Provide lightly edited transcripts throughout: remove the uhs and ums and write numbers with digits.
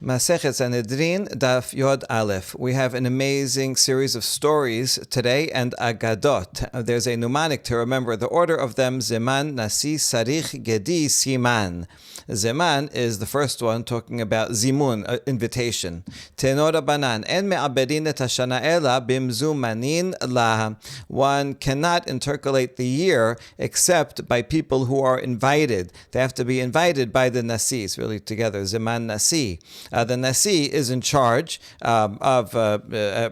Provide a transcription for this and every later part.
Masechet Sanhedrin, Daf Yod Aleph. We have an amazing series of stories today and Agadot. There's a mnemonic to remember the order of them: Zeman, Nasi, Sarich, Gedi, Siman. Zeman is the first one, talking about Zimun, invitation. Tenor Banan, En me'abedin et hashana ela bimzumanin la. One cannot intercalate the year except by people who are invited. They have to be invited by the Nasi. It's really together, Zeman Nasi. The Nasi is in charge of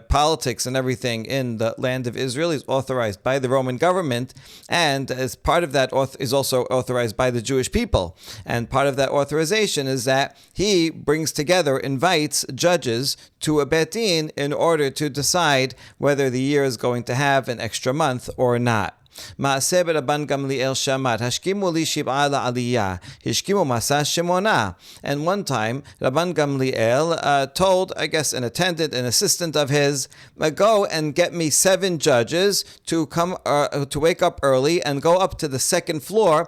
politics and everything in the land of Israel. He's authorized by the Roman government, and as part of that is also authorized by the Jewish people. And part of that authorization is that he brings together, invites judges to a bet din in order to decide whether the year is going to have an extra month or not. Maaseh Rabban Gamliel Shamar, Hashkimu li shib'a la'aliyah, Hishkimu masa shemona. And one time, Rabban Gamliel told, I guess, an attendant, an assistant of his, go and get me 7 judges to come to wake up early and go up to the second floor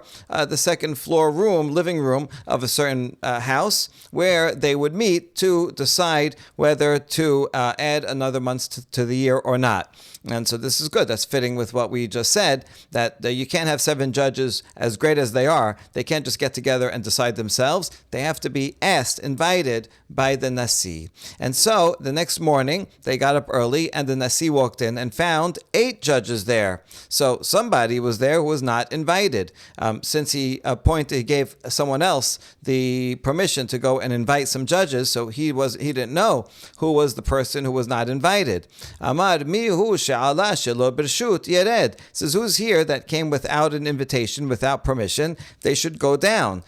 room, living room of a certain house, where they would meet to decide whether to add another month to the year or not. And so this is good. That's fitting with what we just said, that you can't have 7 judges, as great as they are. They can't just get together and decide themselves. They have to be asked, invited by the Nasi. And so the next morning, they got up early, and the Nasi walked in and found 8 judges there. So somebody was there who was not invited. Since he gave someone else the permission to go and invite some judges, so he didn't know who was the person who was not invited. Amar mihu she'ala shelo b'rshut yered. Says, who's here that came without an invitation, without permission? They should go down,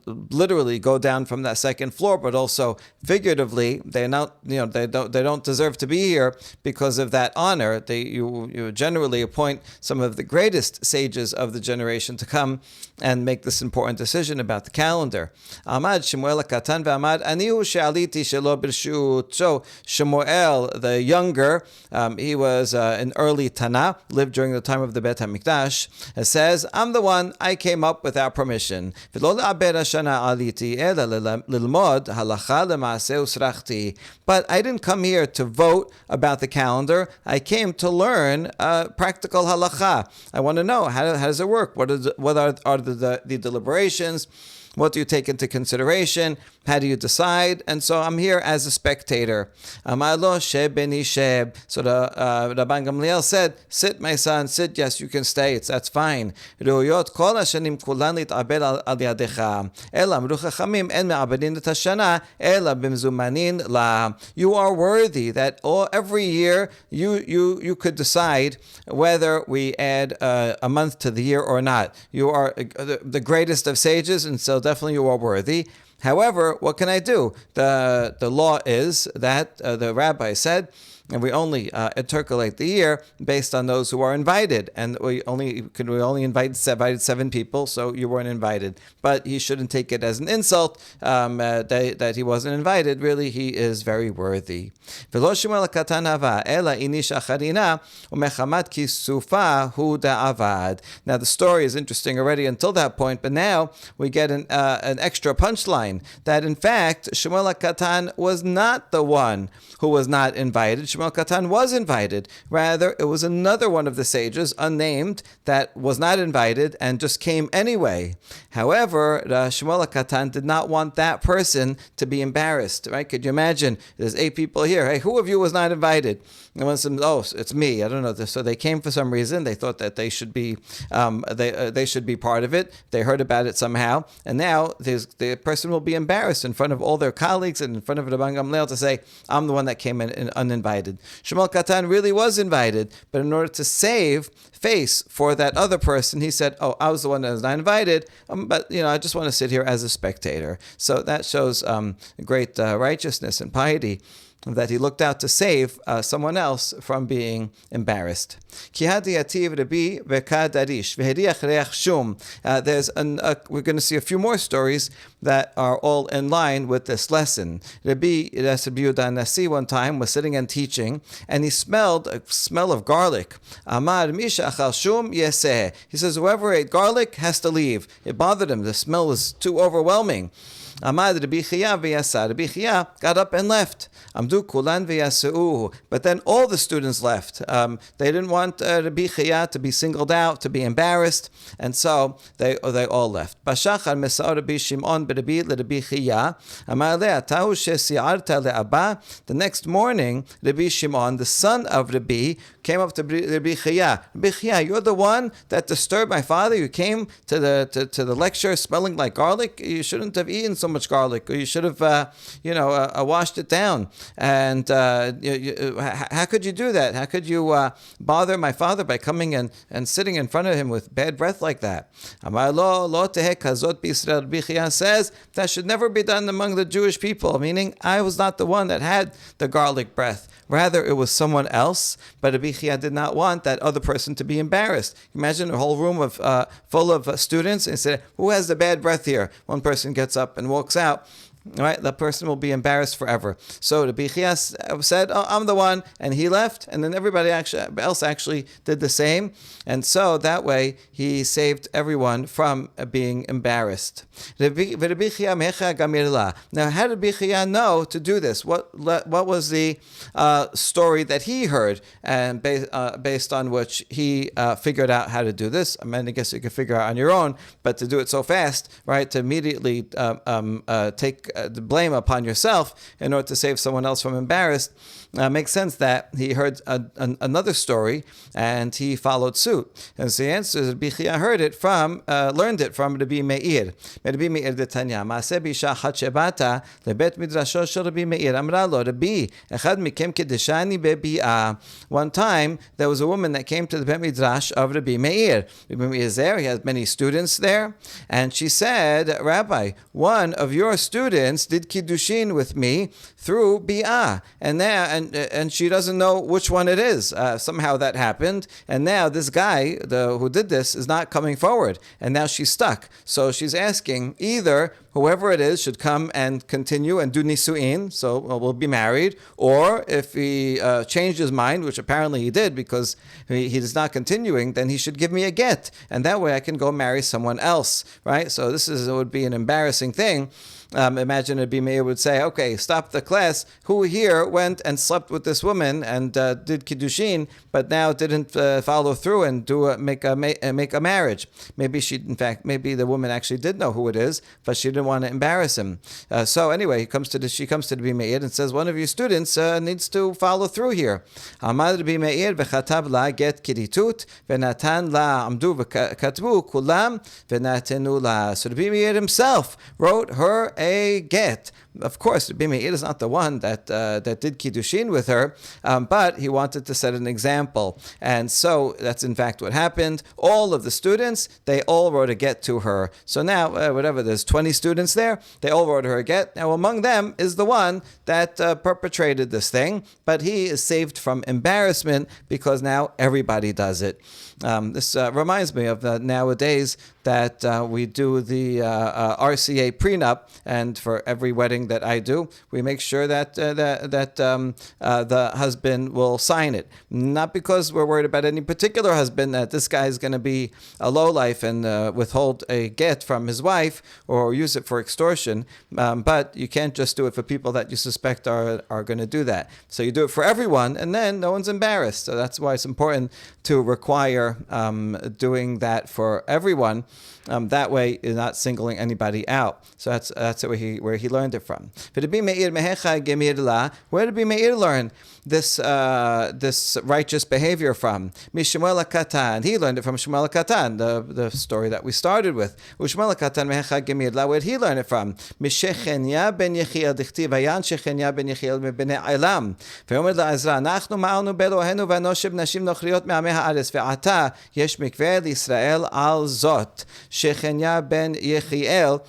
literally go down from that second floor, but also figuratively, they don't deserve to be here because of that honor. You generally appoint some of the greatest sages of the generation to come and make this important decision about the calendar. Amad Shemuel Katan ve'amad anihu she'aliti shelo b'rshut. So Shemuel, the younger, he was an early Tana, lived during the time of the Bet HaMikdash. It says, I'm the one, I came up without permission. But I didn't come here to vote about the calendar. I came to learn practical halacha. I want to know, how does it work? What are the deliberations? What do you take into consideration? How do you decide? And so I'm here as a spectator. Amar lo sheb beni sheb. So the Rabban Gamliel said, sit, my son, sit. Yes, you can stay. That's fine. Reuyot kol hashanim kulan lit'abed al yadecha. Ela amru chachamim en me'abedin et hashana ela bimzumanin la. You are worthy that every year you could decide whether we add a month to the year or not. You are the greatest of sages, and so definitely you are worthy. However, what can I do? The law is that the rabbi said, and we only intercalate the year based on those who are invited, and we only invited 7 people, so you weren't invited. But he shouldn't take it as an insult that he wasn't invited. Really, he is very worthy. Now the story is interesting already until that point, but now we get an extra punchline that in fact Shemuel HaKatan was not the one who was not invited. Shemuel Katan was invited. Rather, it was another one of the sages, unnamed, that was not invited and just came anyway. However, Shemuel Katan did not want that person to be embarrassed, right? Could you imagine? There's 8 people here. Hey, who of you was not invited? And one said, oh, it's me. I don't know. So they came for some reason. They thought that they should be they should be part of it. They heard about it somehow. And now the person will be embarrassed in front of all their colleagues and in front of Rabban Gamliel to say, I'm the one that came in uninvited. Shemuel Katan really was invited, but in order to save face for that other person, he said, oh, I was the one that was not invited, but I just want to sit here as a spectator. So that shows great righteousness and piety, that he looked out to save someone else from being embarrassed. We're going to see a few more stories that are all in line with this lesson. Rabbi Yehuda Nasi one time was sitting and teaching, and he smelled a smell of garlic. Amar misha achal shum yeseh. He says, whoever ate garlic has to leave. It bothered him. The smell was too overwhelming. Amad Rabbi Chia v'yasa. Rabbi Chia got up and left. Amdu kulan v'yaseuhu. But then all the students left. They didn't want Rabbi Chia to be singled out, to be embarrassed, and so they all left. Bashachar mesa'or Rabbi Shimon b'Rabbi l'Rabbi Chia. Amar le atahu shesi'arta le'aba. The next morning, Rabbi Shimon, the son of Rabbi, came up to Rabbi Chia. Rabbi Chia, you're the one that disturbed my father. You came to the lecture smelling like garlic. You shouldn't have eaten so much garlic, or you should have, washed it down. And how could you do that? How could you bother my father by coming and sitting in front of him with bad breath like that? Amar lo teheh kazot b'Yisrael. Rabbi Chia says that should never be done among the Jewish people, meaning I was not the one that had the garlic breath. Rather, it was someone else. But Rabbi Chia did not want that other person to be embarrassed. Imagine a whole room full of students and say, who has the bad breath here? One person gets up and walks out. All right, that person will be embarrassed forever. So Rabbi Chia said, "Oh, I'm the one," and he left. And then everybody else actually did the same. And so that way he saved everyone from being embarrassed. Now, how did Rabbi Chia know to do this? What was the story that he heard, and based on which he figured out how to do this? I mean, I guess you could figure out on your own, but to do it so fast, right? To immediately take the blame upon yourself in order to save someone else from embarrassed, makes sense that he heard another story and he followed suit. And so the answer is Rabbi Chia learned it from Rabbi Meir. Rabbi Meir detanya, Maaseh bisha achat shebata lebet midrasho shel Rabbi Meir. Amra lo, Rabbi, echad mikem kedeshani bebi'ah. One time, there was a woman that came to the Bet Midrash of Rabbi Meir. Rabbi Meir is there, he has many students there, and she said, Rabbi, one of your students did kiddushin with me through bi'ah, and she doesn't know which one it is. Somehow that happened, and now this guy who did this is not coming forward, and now she's stuck. So she's asking either whoever it is should come and continue and do nisu'in, so we'll be married, or if he changed his mind, which apparently he did because he is not continuing, then he should give me a get, and that way I can go marry someone else, right? So this would be an embarrassing thing. Imagine Rabbi Meir would say, okay, stop the class. Who here went and slept with this woman and did kiddushin, but now didn't follow through and make a marriage? Maybe the woman actually did know who it is, but she didn't want to embarrass him. So anyway, she comes to Rabbi Meir and says, one of your students needs to follow through here. Amad Rabbi Meir v'chatav la get kidditut v'natan la amdu v'katbu kulam v'natenu la. So Rabbi Meir himself wrote her a get. Of course, Rabbi Meir is not the one that did kiddushin with her, but he wanted to set an example. And so that's in fact what happened. All of the students, they all wrote a get to her. So now, there's 20 students there, they all wrote her a get. Now among them is the one that perpetrated this thing, but he is saved from embarrassment because now everybody does it. This reminds me of nowadays that we do the RCA prenup, and for every wedding that I do, we make sure that the husband will sign it. Not because we're worried about any particular husband, that this guy is going to be a lowlife and withhold a get from his wife or use it for extortion, but you can't just do it for people that you suspect are going to do that. So you do it for everyone, and then no one's embarrassed. So that's why it's important to require doing that for everyone. That way, you're not singling anybody out. So that's where he learned it from. Where did Rabbi Meir learn this righteous behavior from? Mishmuel HaKatan. He learned it from Shmuel HaKatan, the story that we started with. Ushmuel HaKatan mehecha gemir la. Where did he learn it from? Mishechenya ben Yechiel dichtiv ayan Shechenya ben Yechiel mebnei Elam. Ve'omer la'Ezra Nachnu ma'alnu be'Elohenu v'anosheb nashim nochriot me'amei ha'aretz ve'ata yesh mikveh l'Yisrael al zot. Shechenya ben Yechiel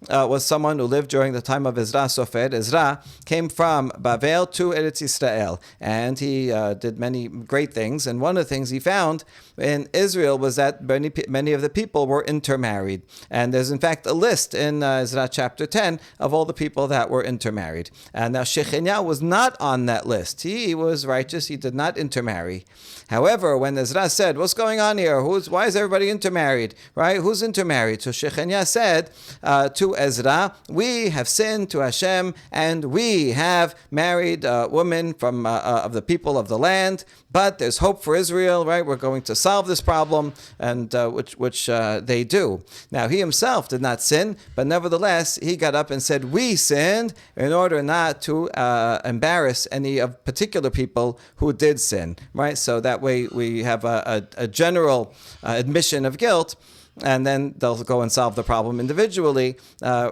was someone who lived during the time of Ezra Sofer. Ezra came from Bavel to Eretz Yisrael, and he did many great things. And one of the things he found in Israel was that many of the people were intermarried. And there's in fact a list in Ezra chapter 10 of all the people that were intermarried. And now Shechenya was not on that list. He was righteous. He did not intermarry. However, when Ezra said, what's going on here? Why is everybody intermarried? Right? Who's intermarried? So Shechenya said to to Ezra, we have sinned to Hashem, and we have married women from of the people of the land, but there's hope for Israel, right? We're going to solve this problem, and which they do. Now, he himself did not sin, but nevertheless, he got up and said, we sinned, in order not to embarrass any of particular people who did sin, right? So that way we have a general admission of guilt, and then they'll go and solve the problem individually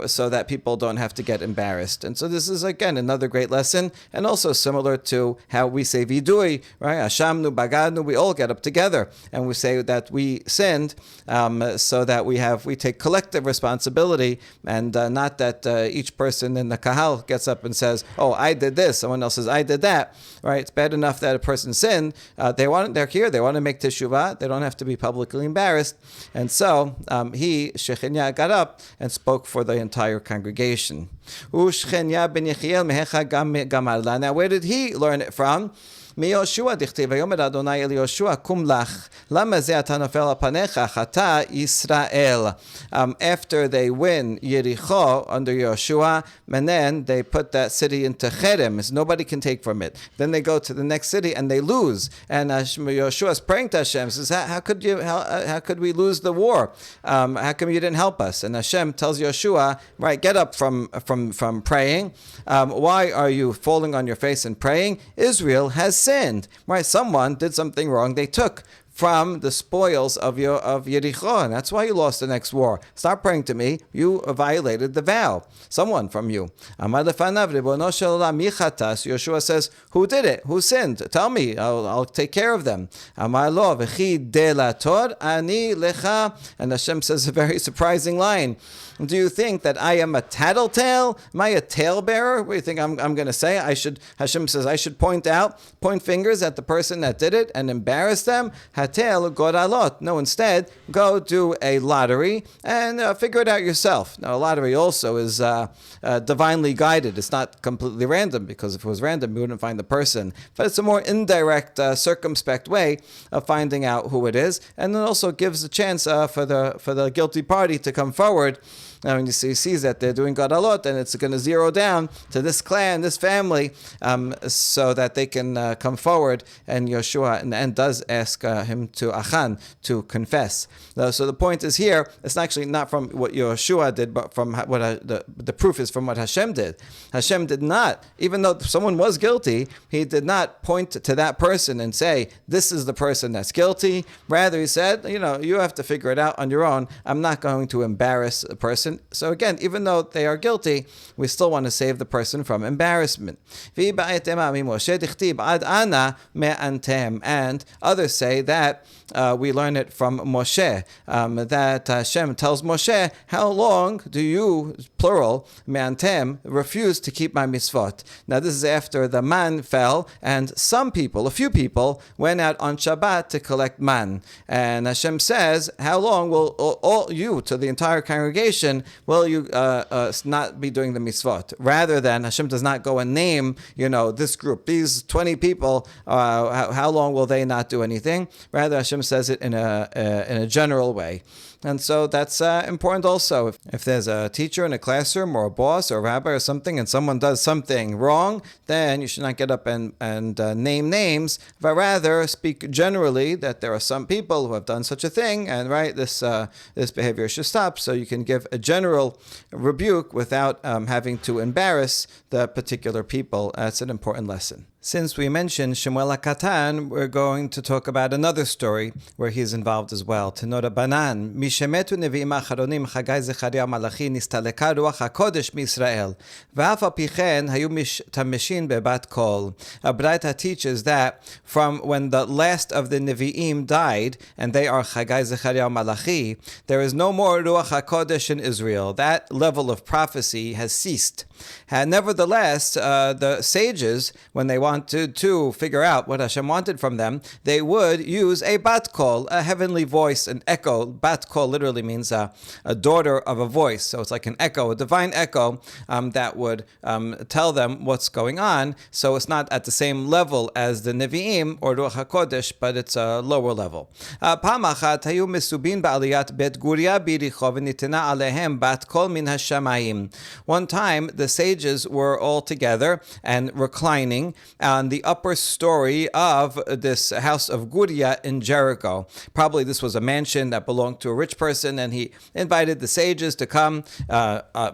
so that people don't have to get embarrassed. And so this is, again, another great lesson, and also similar to how we say vidui, right? Ashamnu, bagadnu, we all get up together and we say that we sinned, so that we take collective responsibility, and not that each person in the kahal gets up and says, oh, I did this, someone else says, I did that, right? It's bad enough that a person sinned. They're here, they want to make teshuvah, they don't have to be publicly embarrassed. And so he, Shechenya, got up and spoke for the entire congregation. Now, where did he learn it from? מיהושע דכתיב ויאמר אדוני אל יהושע קום לך למה זה אתה נופל על פניך חטא ישראל. After they win Yericho under Yehoshua, and then they put that city into cherem, so nobody can take from it. Then they go to the next city and they lose, and Yehoshua is praying to Hashem, says, how could we lose the war? How come you didn't help us? And Hashem tells Yehoshua, right, get up from praying. Why are you falling on your face and praying? Israel has sinned, right? Someone did something wrong. They took from the spoils of Yericho, and that's why you lost the next war. Stop praying to me. You violated the vow. Someone from you. Yeshua says, who did it? Who sinned? Tell me. I'll take care of them. And Hashem says a very surprising line. Do you think that I am a tattletale? Am I a talebearer? What do you think I'm going to say? Hashem says I should point fingers at the person that did it and embarrass them? Hatel godalot. No, instead, go do a lottery and figure it out yourself. Now, a lottery also is divinely guided. It's not completely random, because if it was random, you wouldn't find the person. But it's a more indirect, circumspect way of finding out who it is, and it also gives a chance for the guilty party to come forward. Now, when he sees that they're doing gadalot, and it's going to zero down to this clan, this family, so that they can come forward. And Yehoshua in the end does ask him to achan, to confess. So the point is here, it's actually not from what Yehoshua did, but from what the proof is from what Hashem did. Hashem did not, even though someone was guilty, he did not point to that person and say, this is the person that's guilty. Rather, he said, you have to figure it out on your own. I'm not going to embarrass a person. So again, even though they are guilty, we still want to save the person from embarrassment. And others say that we learn it from Moshe, that Hashem tells Moshe, how long do you, plural, me'antem, refuse to keep my mitzvot? Now this is after the man fell, and a few people, went out on Shabbat to collect man. And Hashem says, how long will all you, to the entire congregation, will you not be doing the mitzvot? Rather than, Hashem does not go and name, this group, these 20 people, how long will they not do anything? Rather, Hashem says it in a general way. And so that's important also. If there's a teacher in a classroom or a boss or a rabbi or something, and someone does something wrong, then you should not get up and name names, but rather speak generally that there are some people who have done such a thing, and this behavior should stop. So you can give a general rebuke without having to embarrass the particular people. That's an important lesson. Since we mentioned Shemuel HaKatan, we're going to talk about another story where he's involved as well. Tenora Banan, Mishemetu Nevi'im Acharonim Chagai Zechariah Malachi Nistaleka Ruach HaKodesh Misrael V'af al Pichen Hayu Tameshin Bebat Kol. Braita teaches that from when the last of the Nevi'im died, and they are Chagai Zechariah Malachi, there is no more Ruach HaKodesh in Israel. That level of prophecy has ceased. Nevertheless, the sages, when they wanted to figure out what Hashem wanted from them, they would use a bat kol, a heavenly voice, an echo. Bat kol literally means a daughter of a voice. So it's like an echo, a divine echo that would tell them what's going on. So it's not at the same level as the Nevi'im or Ruach HaKodesh, but it's a lower level. פעם אחת היו מסובין בעליית בית גוריה ביריחו וניתנה עליהם בת קול מן השמיים. One time, the sages were all together and reclining on the upper story of this house of Guria in Jericho. Probably this was a mansion that belonged to a rich person, and he invited the sages to come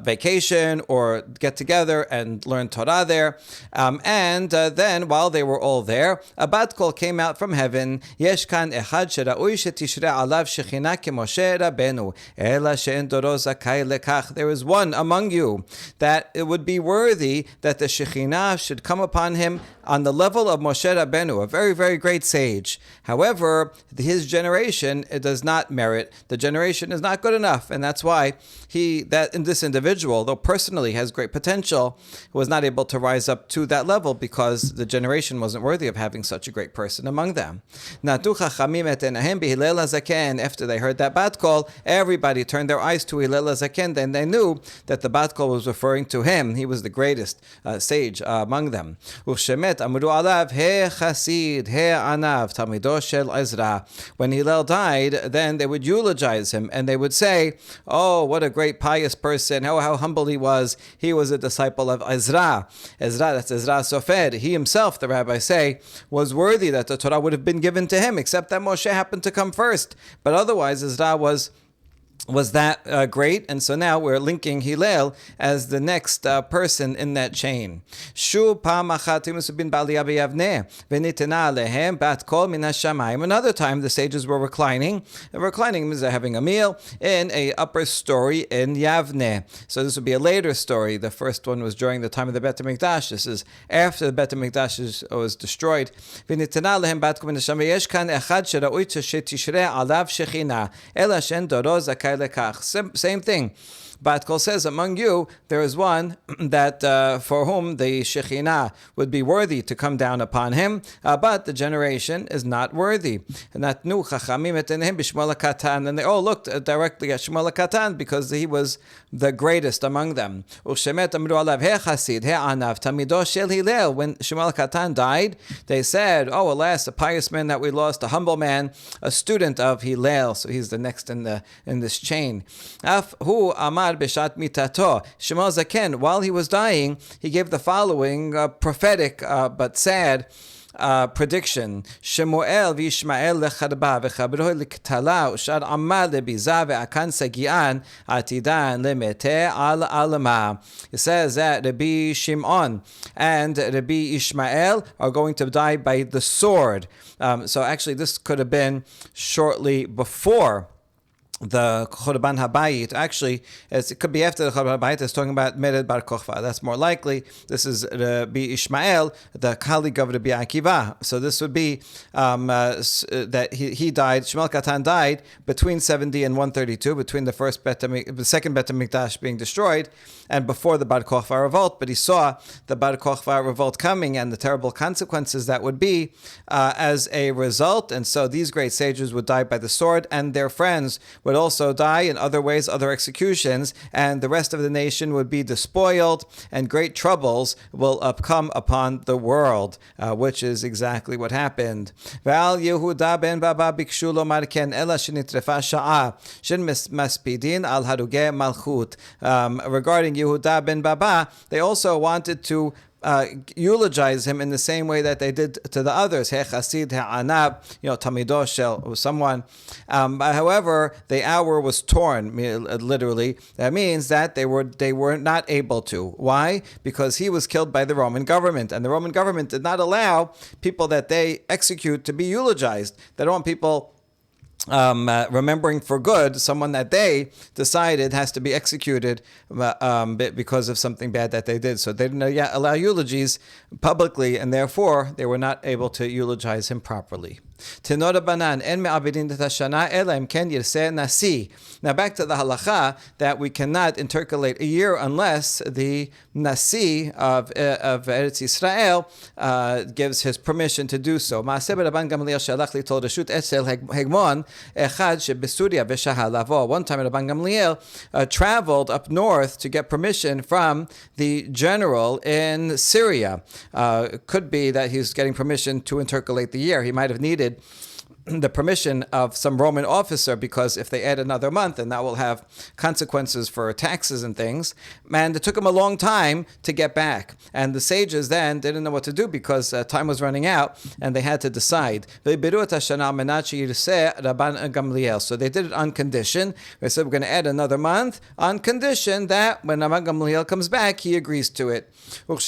vacation or get together and learn Torah there. Then, while they were all there, a bat kol came out from heaven. Yesh kan echad שראוי שתשרה עליו שכינה כמשה רבנו, אלא שאין דורו זכאי לכך. There is one among you that it would be worthy that the Shekhinah should come upon him on the level of Moshe Rabbeinu, a very, very great sage. However, his generation, it does not merit. The generation is not good enough, and that's why this individual, though personally has great potential, was not able to rise up to that level because the generation wasn't worthy of having such a great person among them. After they heard that bat kol, everybody turned their eyes to Hillel HaZaken, then they knew that the bat kol was referring to him. He was the greatest sage among them. אמרו עליו, חסיד, ענב, תלמידו של עזרא. When Hillel died, then they would eulogize him, and they would say, oh, what a great pious person, how humble he was. He was a disciple of Ezra. Ezra, that's Ezra Sofer. He himself, the rabbis say, was worthy that the Torah would have been given to him, except that Moshe happened to come first. But otherwise, Ezra was that great, and so now we're linking Hillel as the next person in that chain. Another time the sages were reclining. Reclining means they're having a meal in a upper story in Yavne. So this would be a later story. The first one was during the time of the Bet HaMikdash. This is after the Bet HaMikdash was destroyed. Same thing. Bat Kol says, among you, there is one that for whom the Shekhinah would be worthy to come down upon him, but the generation is not worthy. And they all looked directly at Shmuel HaKatan because he was the greatest among them. When Shmuel HaKatan died, they said, oh, alas, a pious man that we lost, a humble man, a student of Hillel. So he's the next in this chain. Bishat mitato. Shmuel Zaken, while he was dying, he gave the following prophetic but sad prediction. Shemuel v'Yishmael lecharba v'chabro l'ktala ushar amma lebiza ve'akan sagian atidan lemete al alama. It says that Rabbi Shimon and Rabbi Ishmael are going to die by the sword. So actually this could have been shortly before the Churban Habayit. Actually, it could be after the Churban Habayit. It's talking about Mered Bar Kochva. That's more likely. This is Rabbi Ishmael, the colleague of Rabbi Akiva. So this would be that he died, Shmuel Katan died between 70 and 132, between the second Bet HaMikdash being destroyed and before the Bar Kochva revolt. But he saw the Bar Kochva revolt coming and the terrible consequences that would be as a result. And so these great sages would die by the sword, and their friends would also die in other ways, other executions, and the rest of the nation would be despoiled, and great troubles will come upon the world, which is exactly what happened. Regarding Yehuda ben Baba, they also wanted to eulogize him in the same way that they did to the others. Chasid, Anab, Tamido Shel, someone. However, the hour was torn, literally. That means that they were not able to. Why? Because he was killed by the Roman government, and the Roman government did not allow people that they execute to be eulogized. They don't want people remembering for good someone that they decided has to be executed because of something bad that they did. So they didn't allow eulogies publicly, and therefore they were not able to eulogize him properly. Tenor Banan en me'abedin et hashana ela im ken yirseh nasi. Now back to the halacha that we cannot intercalate a year unless the nasi of Eretz Yisrael gives his permission to do so. Ma'aseh Rabban Gamliel shalach litol reshut etzel hegmon echad shebesuria v'shahal lavo. One time Rabban Gamliel traveled up north to get permission from the general in Syria. Could be that he's getting permission to intercalate the year. He might have needed the permission of some Roman officer, because if they add another month, then that will have consequences for taxes and things. And it took him a long time to get back. And the sages then didn't know what to do because time was running out and they had to decide. So they did it on condition. They said, we're going to add another month on condition that when Rabban Gamliel comes back, he agrees to it. And in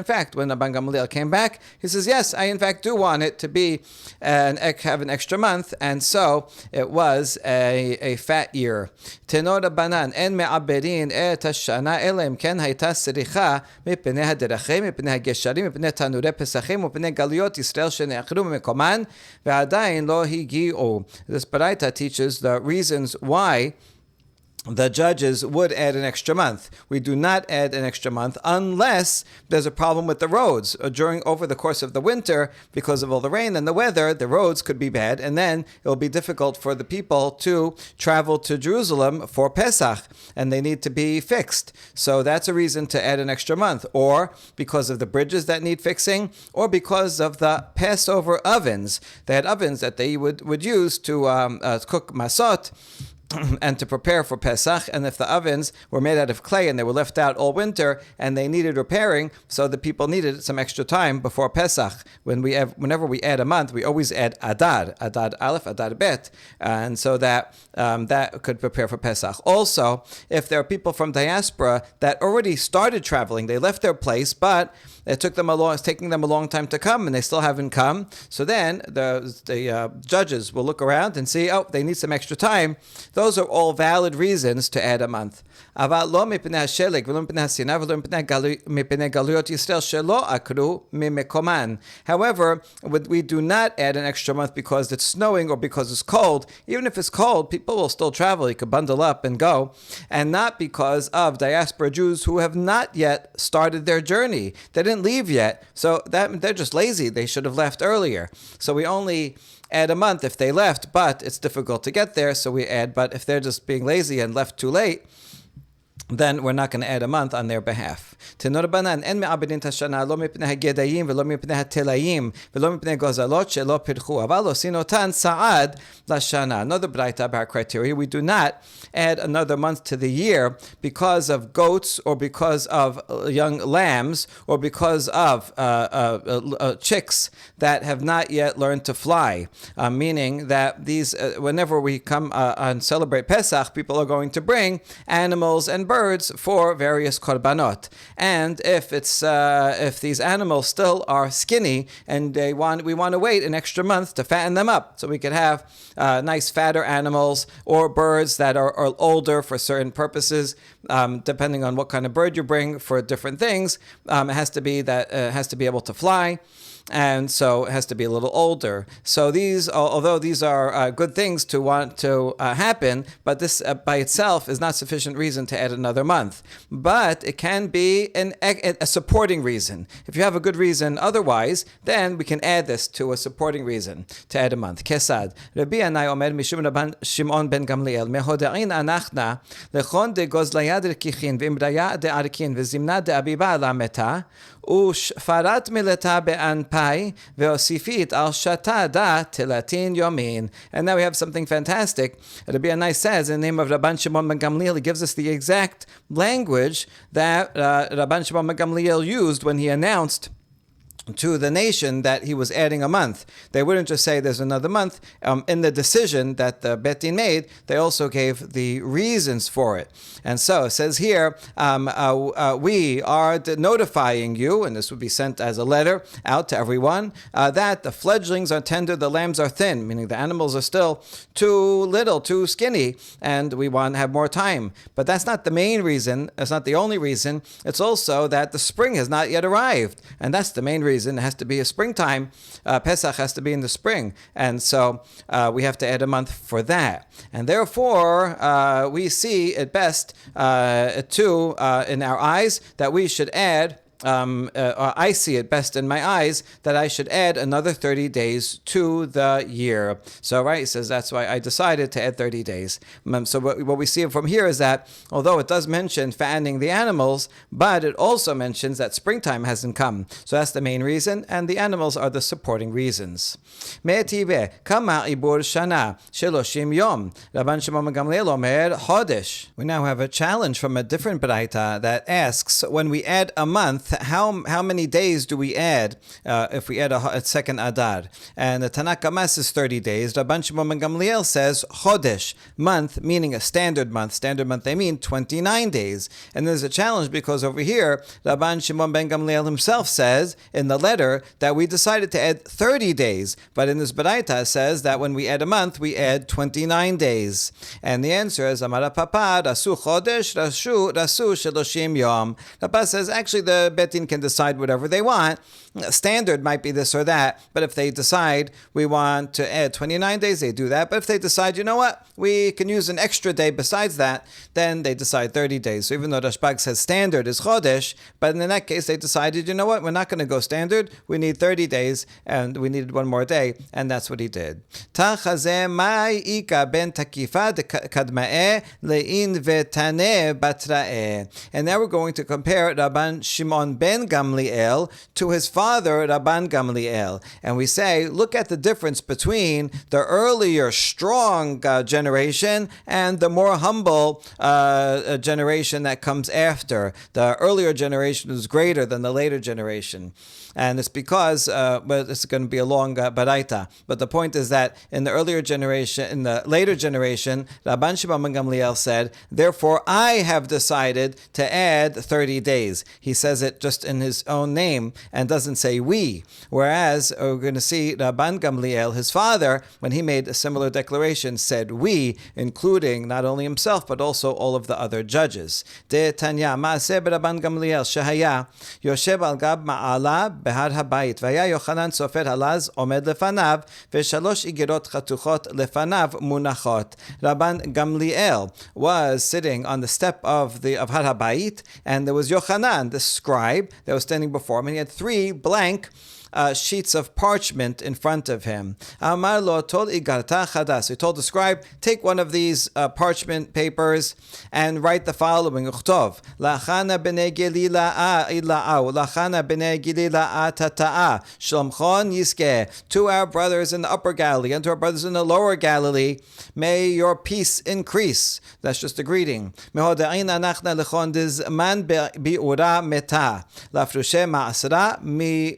fact, when Rabban Gamliel came back, he says, yes, I in fact do want it to be have an extra month, and so it was a fat year. Tenor Banan en me'aberin et hashana elam ken hayta sricha mipnei haderachim mipnei hagesharim mipnei tanurei pesachim mipnei galuyot Yisrael shene'achru mekoman ve'adayin lo higi'u. This Baraita teaches the reasons why the judges would add an extra month. We do not add an extra month unless there's a problem with the roads. Over the course of the winter, because of all the rain and the weather, the roads could be bad, and then it will be difficult for the people to travel to Jerusalem for Pesach, and they need to be fixed. So that's a reason to add an extra month, or because of the bridges that need fixing, or because of the Passover ovens. They had ovens that they would use to cook masot and to prepare for Pesach, and if the ovens were made out of clay and they were left out all winter and they needed repairing, so the people needed some extra time before Pesach. Whenever we add a month, we always add Adar Aleph, Adar Bet, and so that could prepare for Pesach. Also, if there are people from diaspora that already started traveling, they left their place, but it's taking them a long time to come, and they still haven't come. So then the judges will look around and see, they need some extra time. Those are all valid reasons to add a month. However, we do not add an extra month because it's snowing or because it's cold. Even if it's cold, people will still travel. You could bundle up and go. And not because of diaspora Jews who have not yet started their journey. They didn't leave yet. So they're just lazy. They should have left earlier. So we only add a month if they left, but it's difficult to get there, so we add. But if they're just being lazy and left too late, then we're not going to add a month on their behalf. Tenor Banan en me'abedin tashana lo mipnei hagedayim velo mipnei hatelayim velo mipnei gozalot shelo pirchu aval osinotan sa'ad lashana. Another Braita about criteria: we do not add another month to the year because of goats or because of young lambs or because of chicks that have not yet learned to fly. Meaning that these, whenever we come and celebrate Pesach, people are going to bring animals and birds for various korbanot. And if these animals still are skinny and we want to wait an extra month to fatten them up, so we could have nice fatter animals or birds that are older for certain purposes, depending on what kind of bird you bring for different things. It has to be able to fly. And so it has to be a little older. So although these are good things to want to happen, but this by itself is not sufficient reason to add another month. But it can be a supporting reason. If you have a good reason otherwise, then we can add this to a supporting reason to add a month. Kesad. Rabbi Anai Omer Mishum Rabban Shimon ben Gamliel Mehoda'in Anachna Lechon de Gozlayad Rekichin Vimraya de Arkin Vizimna de Abiba Lameta Ushfarat Mileta be'anpai ve'osifit al shatada tilatin yomin. And now we have something fantastic. Rabbi Anai says, in the name of Rabban Shimon ben Gamliel, he gives us the exact language that Rabban Shimon ben Gamliel used when he announced to the nation that he was adding a month. They wouldn't just say there's another month. In the decision that the Bet Din made, they also gave the reasons for it. And so it says here, we are notifying you, and this would be sent as a letter out to everyone, that the fledglings are tender, the lambs are thin, meaning the animals are still too little, too skinny, and we want to have more time. But that's not the main reason. That's not the only reason. It's also that the spring has not yet arrived. And that's the main reason. It has to be a springtime. Pesach has to be in the spring. And so we have to add a month for that. And therefore, we see it best in our eyes that we should add I see it best in my eyes that I should add another 30 days to the year. So, right, he says that's why I decided to add 30 days. So what we see from here is that although it does mention fattening the animals, but it also mentions that springtime hasn't come. So that's the main reason, and the animals are the supporting reasons. We now have a challenge from a different Baraita that asks, when we add a month, how many days do we add if we add a second Adar? And the Tanakh Kamas is 30 days. Rabban Shimon ben Gamliel says Chodesh, month, meaning a standard month. Standard month, they mean 29 days. And there's a challenge because over here, Rabban Shimon ben Gamliel himself says in the letter that we decided to add 30 days. But in this Baraita says that when we add a month, we add 29 days. And the answer is Amar Papa, Rasu Chodesh, Rasu Sheloshim Yom. Papa says actually the Bet Din can decide whatever they want. Standard might be this or that, but if they decide we want to add 29 days, they do that. But if they decide, you know what, we can use an extra day besides that, then they decide 30 days. So even though Rashbag says standard is Chodesh, but in that case they decided, you know what, we're not going to go standard, we need 30 days, and we needed one more day, and that's what he did. And now we're going to compare Rabban Shimon ben Gamliel to his father Rabban Gamliel, and we say, look at the difference between the earlier strong generation and the more humble generation that comes after. The earlier generation is greater than the later generation. And it's because, but it's going to be a long baraita. But the point is that in the earlier generation, in the later generation, Rabban Shimon ben Gamliel said, therefore I have decided to add 30 days. He says it just in his own name and doesn't say we. Whereas we're going to see Rabban Gamliel, his father, when he made a similar declaration, said we, including not only himself, but also all of the other judges. De Tanya, Ma'aseh Rabban Gamliel, Shehaya, Yoshev al Gab Ma'ala, בהר הבית, והיה יוחנן סופר הלז עומד לפניו, ושלוש איגרות חתוכות לפניו מונחות. Rabban Gamliel was sitting on the step of Har HaBayit, and there was Yochanan, the scribe, that was standing before him, and he had three blank sheets of parchment in front of him. Amar lo tol igarta chadas. He told the scribe, take one of these parchment papers and write the following. Uchtov, lachana b'nei Gilila ila'au, lachana b'nei Gilila tata'a, shlomchon yiskeh. To our brothers in the upper Galilee and to our brothers in the lower Galilee, may your peace increase. That's just a greeting. Mehoda'in anachna lechon dizman bi'ura meta, lafrushe ma'asra mi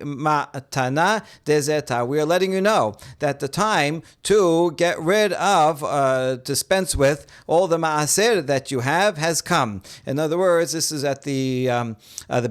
Tana dezeta. We are letting you know that the time to get rid of, dispense with all the maaser that you have has come. In other words, this is at the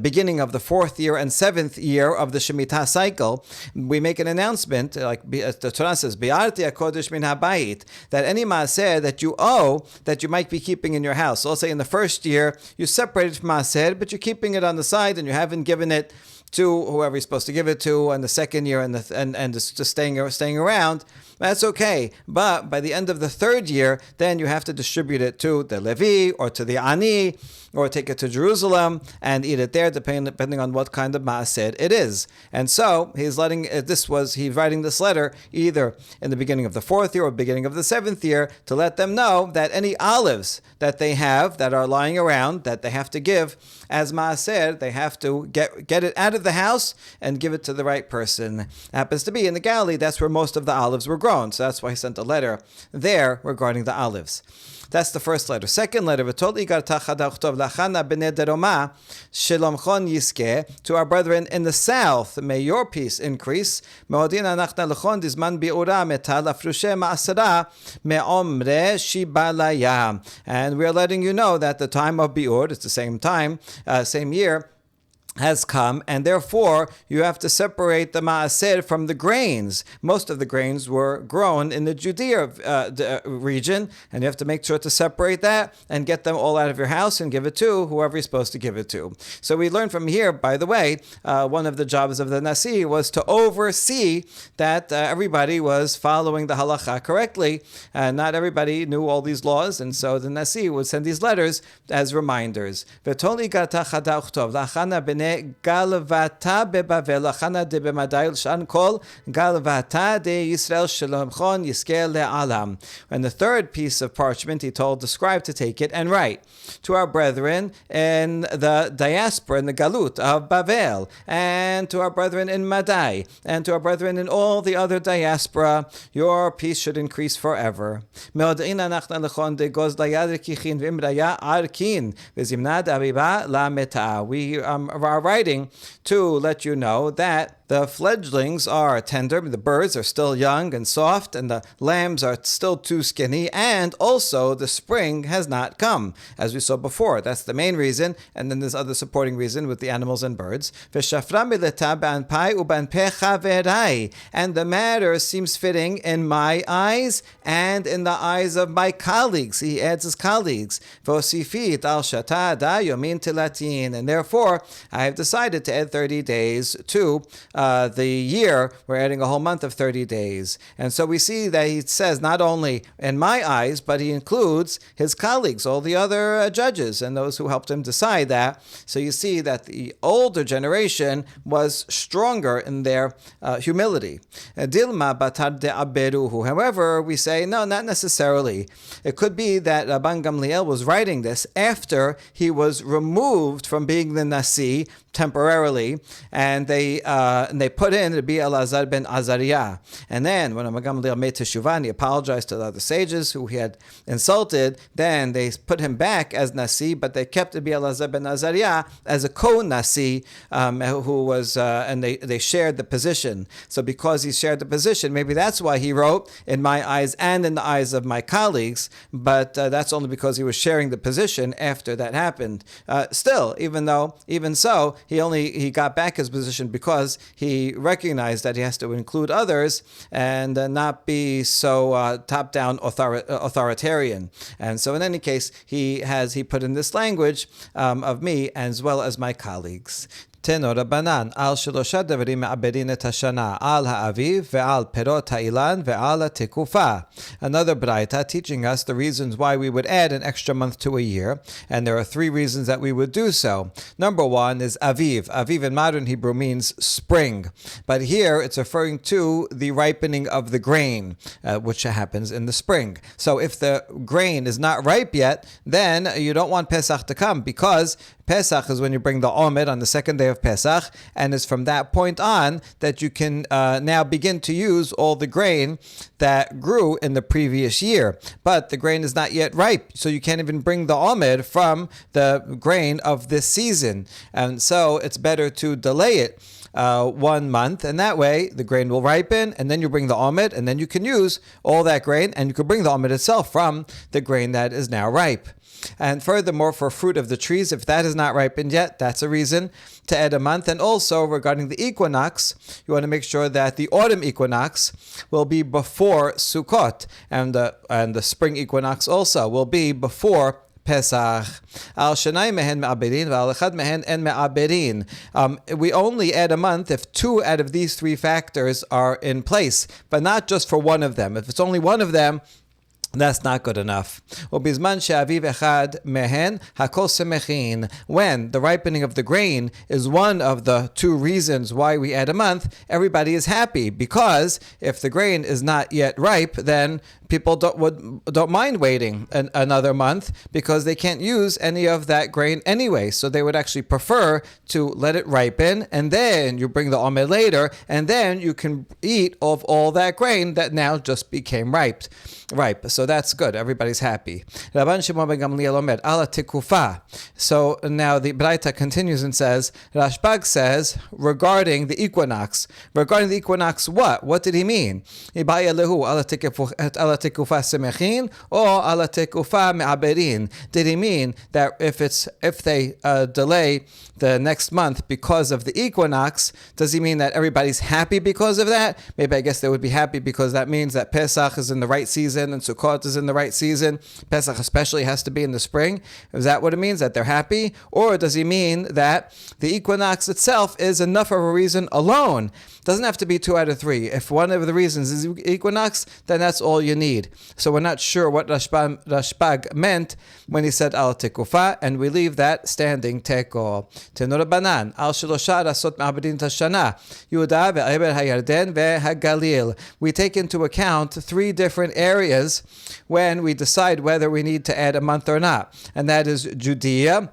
beginning of the 4th year and 7th year of the Shemitah cycle. We make an announcement, like the Torah says, "Bi'arti hakodesh min habayit," that any maaser that you owe, that you might be keeping in your house. So let's say in the first year you separated from maaser, but you're keeping it on the side and you haven't given it to whoever you're supposed to give it to, and the second year and just staying around, that's okay. But by the end of the 3rd year, then you have to distribute it to the Levi or to the Ani, or take it to Jerusalem and eat it there, depending on what kind of maaser it is. And so he's writing this letter either in the beginning of the 4th year or beginning of the 7th year to let them know that any olives that they have that are lying around that they have to give as maaser, they have to get it out of the house and give it to the right person. It happens to be in the Galilee, that's where most of the olives were grown. So that's why he sent a letter there regarding the olives. That's the first letter. Second letter, to our brethren in the south, may your peace increase. And we are letting you know that the time of Bi'ur, it's the same time, same year, has come, and therefore you have to separate the maaser from the grains. Most of the grains were grown in the Judea region, and you have to make sure to separate that and get them all out of your house and give it to whoever you're supposed to give it to. So we learned from here, by the way, one of the jobs of the Nasi was to oversee that everybody was following the halacha correctly. Not everybody knew all these laws, and so the Nasi would send these letters as reminders. Galvata bebavel achana de b'madayil shan kol galvata de Yisrael shalomchon yiskel le'alam. And the third piece of parchment he told the scribe to take it and write to our brethren in the diaspora, in the galut of Bavel, and to our brethren in Madai, and to our brethren in all the other diaspora, your peace should increase forever. We are writing to let you know that the fledglings are tender, the birds are still young and soft, and the lambs are still too skinny, and also the spring has not come, as we saw before. That's the main reason, and then there's other supporting reason with the animals and birds. And the matter seems fitting in my eyes and in the eyes of my colleagues. He adds his colleagues. And therefore, I have decided to add 30 days to the year. We're adding a whole month of 30 days. And so we see that he says not only in my eyes, but he includes his colleagues, all the other judges and those who helped him decide that. So you see that the older generation was stronger in their humility. However, we say, no, not necessarily. It could be that Rabban Gamliel was writing this after he was removed from being the Nasi temporarily, and they put in Rabbi Elazar ben Azariah. And then when Rabban Gamliel made teshuvah, he apologized to the other sages who he had insulted, then they put him back as Nasi, but they kept Rabbi Elazar ben Azariah as a co-Nasi, who was, and they shared the position. So because he shared the position, maybe that's why he wrote, in my eyes and in the eyes of my colleagues, but that's only because he was sharing the position after that happened. Still, even so, he got back his position because he recognized that he has to include others and not be so top-down authoritarian. And so in any case, he put in this language of me as well as my colleagues. תנו רבנן, על שלושה דברים מעבדים את השנה, על האביב ועל פירות האילן ועל התקופה. Another braita teaching us the reasons why we would add an extra month to a year, and there are three reasons that we would do so. Number one is aviv. Aviv in modern Hebrew means spring, but here it's referring to the ripening of the grain, which happens in the spring. So if the grain is not ripe yet, then you don't want Pesach to come, because Pesach is when you bring the Omer on the second day of Pesach, and it's from that point on that you can now begin to use all the grain that grew in the previous year. But the grain is not yet ripe, so you can't even bring the Omer from the grain of this season. And so it's better to delay it 1 month, and that way the grain will ripen, and then you bring the Omer, and then you can use all that grain, and you can bring the Omer itself from the grain that is now ripe. And furthermore, for fruit of the trees, if that is not ripened yet, that's a reason to add a month. And also regarding the equinox, you want to make sure that the autumn equinox will be before Sukkot, and the spring equinox also will be before Pesach. We only add a month if 2 out of these 3 factors are in place, but not just for one of them. If it's only one of them, That's not good enough. Ubizman she'aviv echad mehen hakol semechin. When the ripening of the grain is one of the two reasons why we add a month, everybody is happy, because if the grain is not yet ripe, then people don't mind waiting another month, because they can't use any of that grain anyway. So they would actually prefer to let it ripen, and then you bring the omer later, and then you can eat of all that grain that now just became ripe. So that's good. Everybody's happy. Rabban Shimon ben Gamliel omer ala tikufa. So now the Braita continues and says, Rashbag says regarding the equinox. Regarding the equinox, what? What did he mean? Ibaya lehu ala tikufa semechin or ala tikufa me'aberin? Did he mean that if they delay the next month because of the equinox, does he mean that everybody's happy because of that? Maybe I guess they would be happy because that means that Pesach is in the right season and Sukkot is in the right season. Pesach especially has to be in the spring. Is that what it means, that they're happy? Or does he mean that the equinox itself is enough of a reason alone? Doesn't have to be 2 out of 3. If one of the reasons is equinox, then that's all you need. So we're not sure what Rashbag meant when he said al tekufa, and we leave that standing teko. Tenor banan al shelosha rasot ma'abedin tashana Yehuda ve'eber hayarden ve'hagalil. We take into account 3 different areas when we decide whether we need to add a month or not, and that is Judea,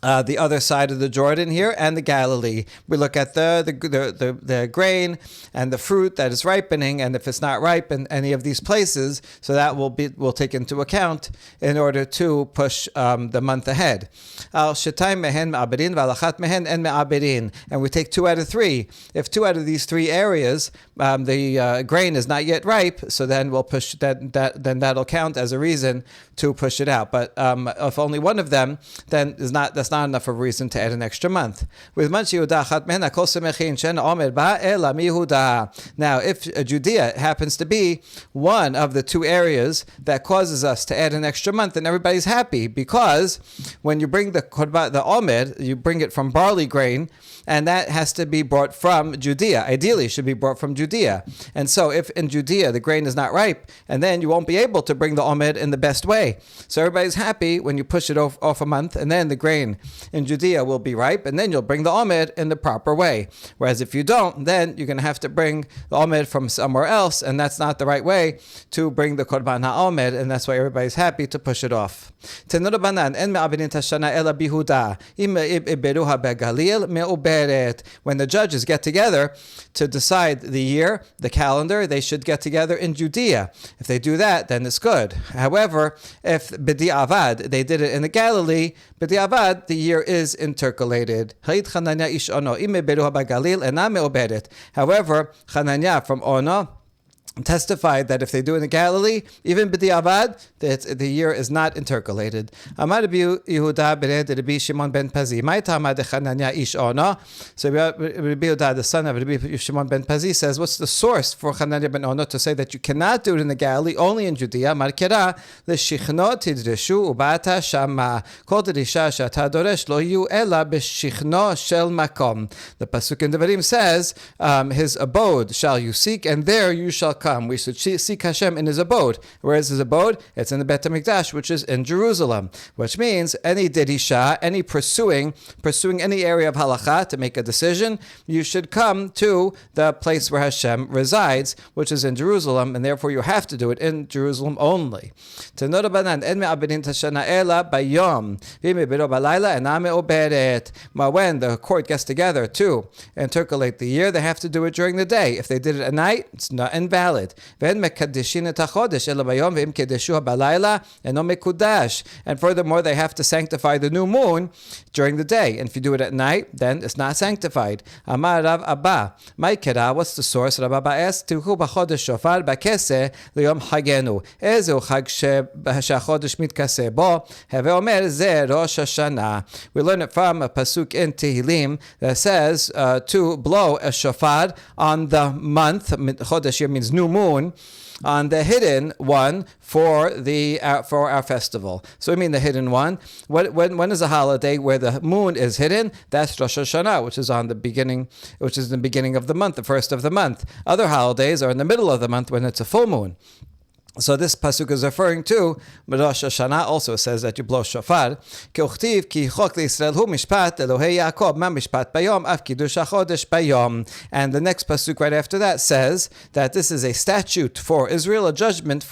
the other side of the Jordan here, and the Galilee. We look at the grain and the fruit that is ripening, and if it's not ripe in any of these places, so that we'll take into account in order to push the month ahead. And we take 2 out of 3. If 2 out of these 3 areas the grain is not yet ripe, so then we'll push then that'll count as a reason to push it out. But if only one of them, then that's not enough of a reason to add an extra month. With Now, if Judea happens to be one of the 2 areas that causes us to add an extra month, then everybody's happy, because when you bring the omer, you bring it from barley grain, and that has to be brought from Judea. Ideally, it should be brought from Judea. And so if in Judea the grain is not ripe, and then you won't be able to bring the omer in the best way. So everybody's happy when you push it off a month, and then the grain in Judea will be ripe, and then you'll bring the omer in the proper way. Whereas if you don't, then you're going to have to bring the omer from somewhere else, and that's not the right way to bring the korban ha'omer, and that's why everybody's happy to push it off. Tenor banan en me'aberin tashana ela bihuda im iberuha begalil me'uberet. When the judges get together to decide the year, the calendar, they should get together in Judea. If they do that, then it's good. However, if b'di'avad, they did it in the Galilee, b'di'avad, the year is intercalated. However, Chananya from Ono testified that if they do it in the Galilee, even b'di'avad, the year is not intercalated. Amar Rabbi Yehuda bered Rabbi Shimon ben Pazi. My Tama de Chananya ish Ono. So Rabbi Yehuda, the son of Rabbi Shimon ben Pazi, says, what's the source for Chananya ben Ono to say that you cannot do it in the Galilee, only in Judea? Markera l'shichno tidreshu ubata shama kol drisha shata doresh lo yu ela b'shichno shel makom. The pasuk in Devarim says, his abode shall you seek, and there you shall come. We should seek Hashem in his abode. Where is his abode? It's in the Bet HaMikdash, which is in Jerusalem. Which means any didisha, any pursuing any area of halacha to make a decision, you should come to the place where Hashem resides, which is in Jerusalem, and therefore you have to do it in Jerusalem only. When the court gets together to intercalate the year, they have to do it during the day. If they did it at night, it's not invalid. And furthermore, they have to sanctify the new moon during the day. And if you do it at night, then it's not sanctified. Amar Rav Abba, Maikera, what's the source? Rav Abba asked, Tilchu b'chodesh shofar b'kese l'yom chagenu. Ezu chag she'chodesh mitkase bo, heve omer ze Rosh Hashanah. We learn it from a pasuk in Tehillim that says to blow a shofar on the month. Chodesh here means new moon, on the hidden one for our festival. So I mean the hidden one. When is a holiday where the moon is hidden? That's Rosh Hashanah, which is in the beginning of the month, the first of the month. Other holidays are in the middle of the month when it's a full moon. So this pasuk is referring to Rosh Hashanah. Also says that you blow shofar. K'uchtiv ki chok leYisrael hu mishpat Elohei Yaakov ma mishpat bayom av kiddush hachodesh bayom. And the next pasuk right after that says that this is a statute for Israel, a judgment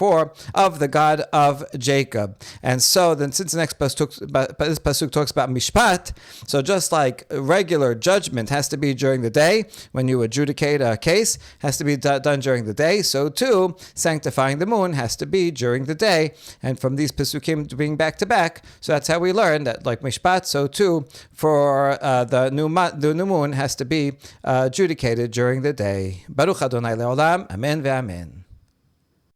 of the God of Jacob. And so then, since the next this pasuk talks about mishpat, so just like regular judgment has to be during the day when you adjudicate a case, has to be done during the day, so too sanctifying the moon has to be during the day. And from these pasukim being back to back, so that's how we learn that like mishpat, so too for the new moon has to be adjudicated during the day. Baruch Adonai leolam, amen ve'amen.